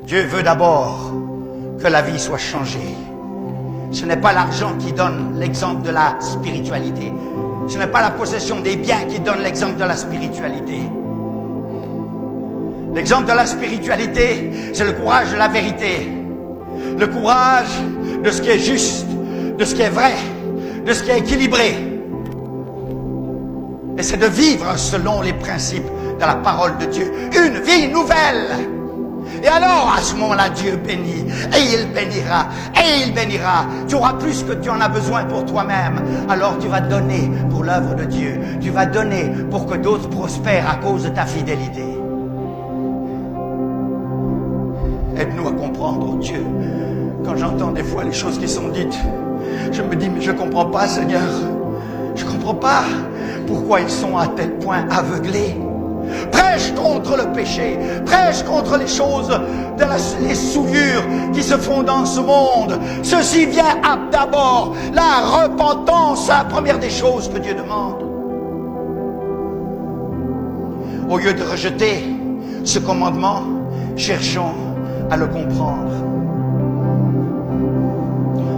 Dieu veut d'abord que la vie soit changée. Ce n'est pas l'argent qui donne l'exemple de la spiritualité. Ce n'est pas la possession des biens qui donne l'exemple de la spiritualité. L'exemple de la spiritualité, c'est le courage de la vérité. Le courage de ce qui est juste, de ce qui est vrai, de ce qui est équilibré. Et c'est de vivre selon les principes de la parole de Dieu. Une vie nouvelle. Et alors, à ce moment-là, Dieu bénit. Et il bénira. Et il bénira. Tu auras plus que tu en as besoin pour toi-même. Alors tu vas donner pour l'œuvre de Dieu. Tu vas donner pour que d'autres prospèrent à cause de ta fidélité. Aide-nous à comprendre, Dieu. Quand j'entends des fois les choses qui sont dites, je me dis, mais je ne comprends pas, Seigneur. Je ne comprends pas pourquoi ils sont à tel point aveuglés. Prêche contre le péché, prêche contre les choses, les souillures qui se font dans ce monde. Ceci vient d'abord, la repentance, la première des choses que Dieu demande. Au lieu de rejeter ce commandement, cherchons à le comprendre.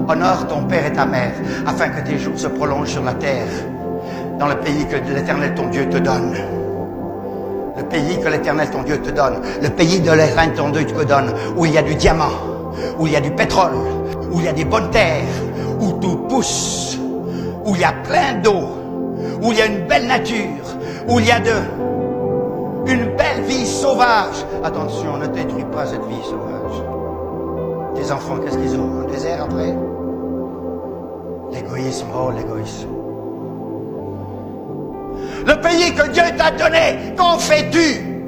Honore ton père et ta mère, afin que tes jours se prolongent sur la terre, dans le pays que l'Éternel ton Dieu te donne. Le pays que l'Éternel ton Dieu te donne, le pays de l'Éternel ton Dieu te donne, où il y a du diamant, où il y a du pétrole, où il y a des bonnes terres, où tout pousse, où il y a plein d'eau, où il y a une belle nature, où il y a une belle vie sauvage. Attention, ne détruis pas cette vie sauvage. Tes enfants, qu'est-ce qu'ils ont? Un désert après? L'égoïsme, oh l'égoïsme. Le pays que Dieu t'a donné, qu'en fais-tu?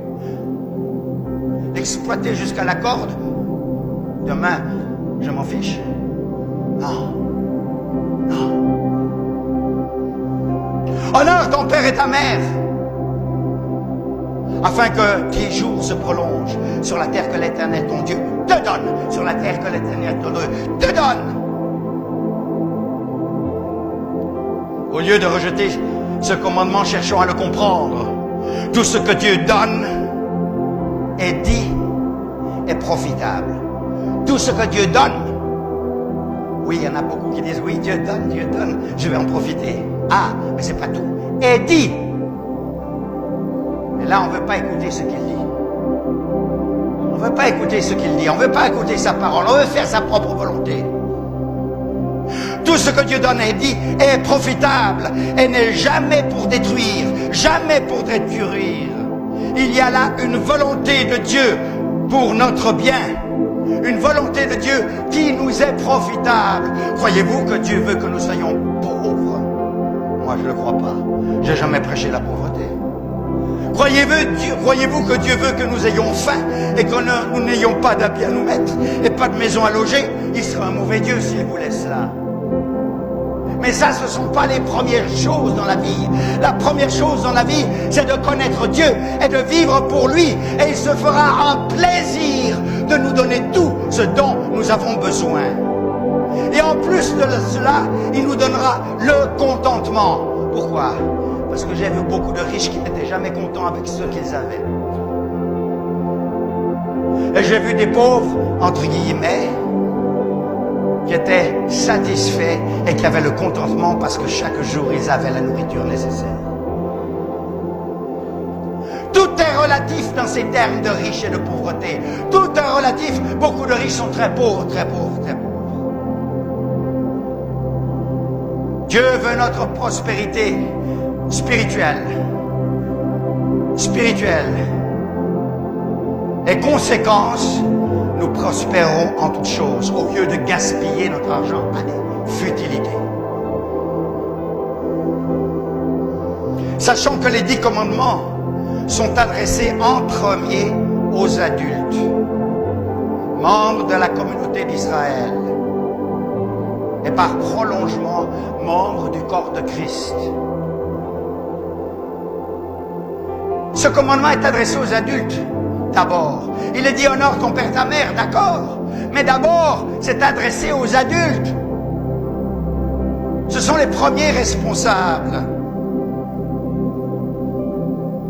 L'exploiter jusqu'à la corde? Demain, je m'en fiche. Non. Non. Honore ton père et ta mère, afin que tes jours se prolongent sur la terre que l'Éternel ton Dieu te donne. Sur la terre que l'Éternel ton Dieu te donne. Au lieu de rejeter ce commandement, cherchons à le comprendre. Tout ce que Dieu donne est dit est profitable. Tout ce que Dieu donne, oui, il y en a beaucoup qui disent, oui, Dieu donne, je vais en profiter. Ah, mais c'est pas tout. Est dit. Et là, on ne veut pas écouter ce qu'il dit. On ne veut pas écouter ce qu'il dit. On ne veut pas écouter sa parole. On veut faire sa propre volonté. Tout ce que Dieu donne est dit est profitable et n'est jamais pour détruire, jamais pour détruire. Il y a là une volonté de Dieu pour notre bien. Une volonté de Dieu qui nous est profitable. Croyez-vous que Dieu veut que nous soyons pauvres? Moi, je ne le crois pas. Je n'ai jamais prêché la pauvreté. Croyez-vous que Dieu veut que nous ayons faim et que nous n'ayons pas d'habits à nous mettre et pas de maison à loger? Il sera un mauvais Dieu s'il vous laisse là. Mais ça, ce ne sont pas les premières choses dans la vie. La première chose dans la vie, c'est de connaître Dieu et de vivre pour lui. Et il se fera un plaisir de nous donner tout ce dont nous avons besoin. Et en plus de cela, il nous donnera le contentement. Pourquoi? Parce que j'ai vu beaucoup de riches qui n'étaient jamais contents avec ce qu'ils avaient. Et j'ai vu des pauvres, entre guillemets, qui étaient satisfaits et qui avaient le contentement parce que chaque jour ils avaient la nourriture nécessaire. Tout est relatif dans ces termes de riches et de pauvreté. Tout est relatif. Beaucoup de riches sont très pauvres, très pauvres, très pauvres. Dieu veut notre prospérité spirituelle. Spirituelle. Et conséquence, nous prospérons en toutes choses, au lieu de gaspiller notre argent à des futilités. Sachant que les 10 commandements sont adressés en premier aux adultes, membres de la communauté d'Israël, et par prolongement, membres du corps de Christ. Ce commandement est adressé aux adultes. D'abord, il est dit honore ton père et ta mère, d'accord, mais d'abord c'est adressé aux adultes. Ce sont les premiers responsables.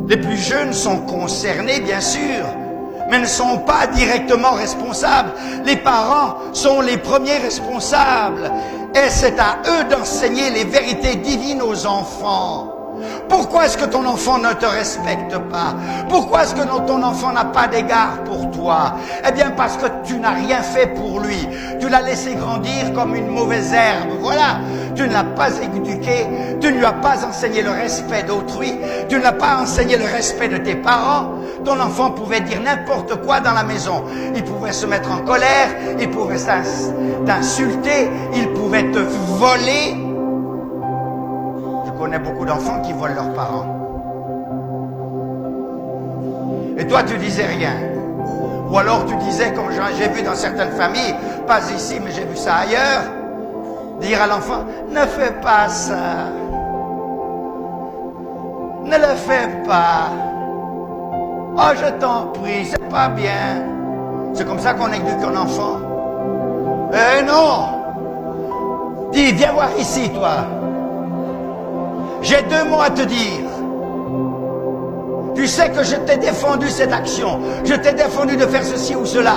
Les plus jeunes sont concernés, bien sûr, mais ne sont pas directement responsables. Les parents sont les premiers responsables. Et c'est à eux d'enseigner les vérités divines aux enfants. Pourquoi est-ce que ton enfant ne te respecte pas? Pourquoi est-ce que ton enfant n'a pas d'égard pour toi? Eh bien parce que tu n'as rien fait pour lui. Tu l'as laissé grandir comme une mauvaise herbe. Voilà. Tu ne l'as pas éduqué. Tu ne lui as pas enseigné le respect d'autrui. Tu ne l'as pas enseigné le respect de tes parents. Ton enfant pouvait dire n'importe quoi dans la maison. Il pouvait se mettre en colère. Il pouvait t'insulter. Il pouvait te voler. Je connais beaucoup d'enfants qui volent leurs parents. Et toi, tu disais rien. Ou alors tu disais, comme j'ai vu dans certaines familles, pas ici, mais j'ai vu ça ailleurs, dire à l'enfant, ne fais pas ça. Ne le fais pas. Oh, je t'en prie, c'est pas bien. C'est comme ça qu'on éduque un enfant. Eh non! Dis, viens voir ici, toi. J'ai 2 mots à te dire. Tu sais que je t'ai défendu cette action. Je t'ai défendu de faire ceci ou cela.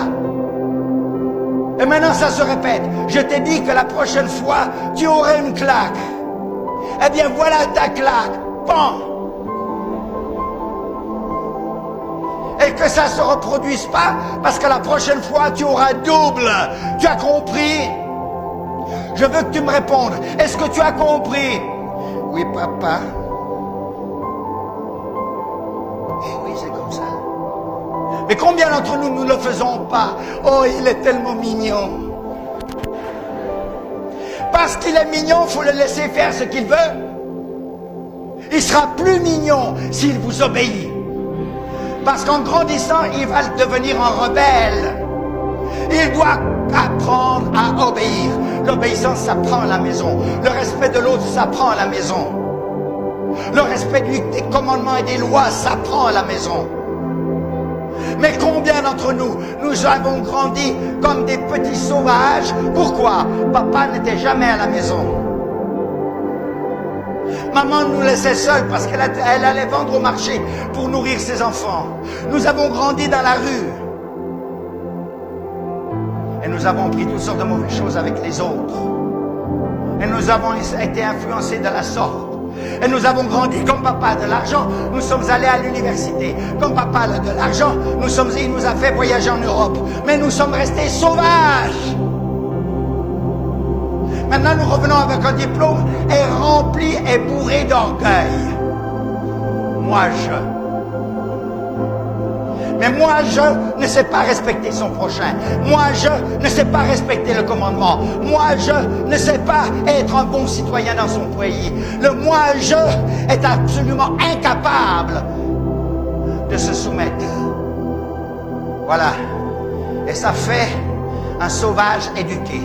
Et maintenant ça se répète. Je t'ai dit que la prochaine fois, tu aurais une claque. Eh bien voilà ta claque. Pan. Et que ça ne se reproduise pas, parce que la prochaine fois, tu auras double. Tu as compris? Je veux que tu me répondes. Est-ce que tu as compris? Oui, papa. Eh oui, c'est comme ça. Mais combien d'entre nous ne le faisons pas? Oh, il est tellement mignon. Parce qu'il est mignon, il faut le laisser faire ce qu'il veut. Il sera plus mignon s'il vous obéit. Parce qu'en grandissant, il va devenir un rebelle. Il doit apprendre à obéir. L'obéissance s'apprend à la maison. Le respect de l'autre s'apprend à la maison. Le respect des commandements et des lois s'apprend à la maison. Mais combien d'entre nous, nous avons grandi comme des petits sauvages? Pourquoi? Papa n'était jamais à la maison. Maman nous laissait seuls parce qu'elle allait vendre au marché pour nourrir ses enfants. Nous avons grandi dans la rue. Et nous avons pris toutes sortes de mauvaises choses avec les autres. Et nous avons été influencés de la sorte. Et nous avons grandi comme papa a de l'argent, nous sommes allés à l'université. Comme papa a de l'argent, il nous a fait voyager en Europe. Mais nous sommes restés sauvages. Maintenant nous revenons avec un diplôme et rempli et bourré d'orgueil. Mais moi, je ne sais pas respecter son prochain. Moi, je ne sais pas respecter le commandement. Moi, je ne sais pas être un bon citoyen dans son pays. Le moi-je est absolument incapable de se soumettre. Voilà. Et ça fait un sauvage éduqué.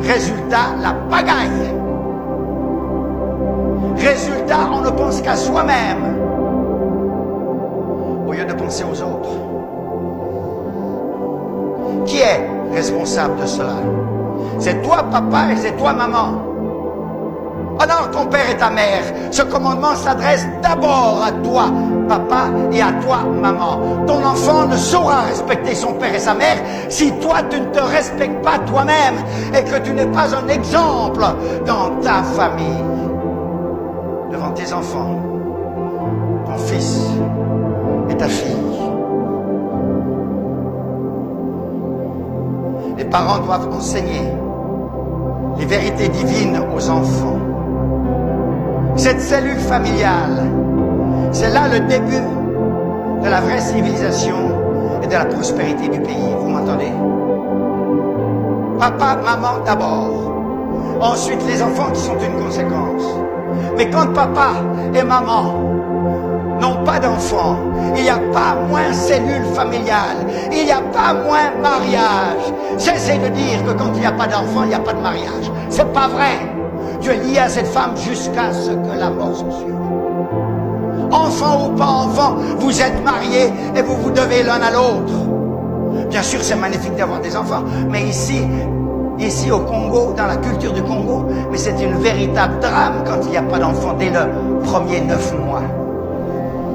Résultat, la pagaille. Résultat, on ne pense qu'à soi-même au lieu de penser aux autres. Qui est responsable de cela? C'est toi, papa, et c'est toi, maman. Honore ton père et ta mère. Ce commandement s'adresse d'abord à toi, papa, et à toi, maman. Ton enfant ne saura respecter son père et sa mère si toi, tu ne te respectes pas toi-même et que tu n'es pas un exemple dans ta famille, devant tes enfants, ton fils et ta fille. Les parents doivent enseigner les vérités divines aux enfants. Cette cellule familiale, c'est là le début de la vraie civilisation et de la prospérité du pays. Vous m'entendez? Papa, maman d'abord. Ensuite, les enfants qui sont une conséquence. Mais quand papa et maman n'ont pas d'enfants, il n'y a pas moins cellule familiale, il n'y a pas moins mariage. Cessez de dire que quand il n'y a pas d'enfants, il n'y a pas de mariage. C'est pas vrai. Tu es lié à cette femme jusqu'à ce que la mort s'en suive. Enfant ou pas enfant, vous êtes mariés et vous vous devez l'un à l'autre. Bien sûr, c'est magnifique d'avoir des enfants, mais ici au Congo, dans la culture du Congo, mais c'est une véritable drame quand il n'y a pas d'enfants dès le premier 9 mois.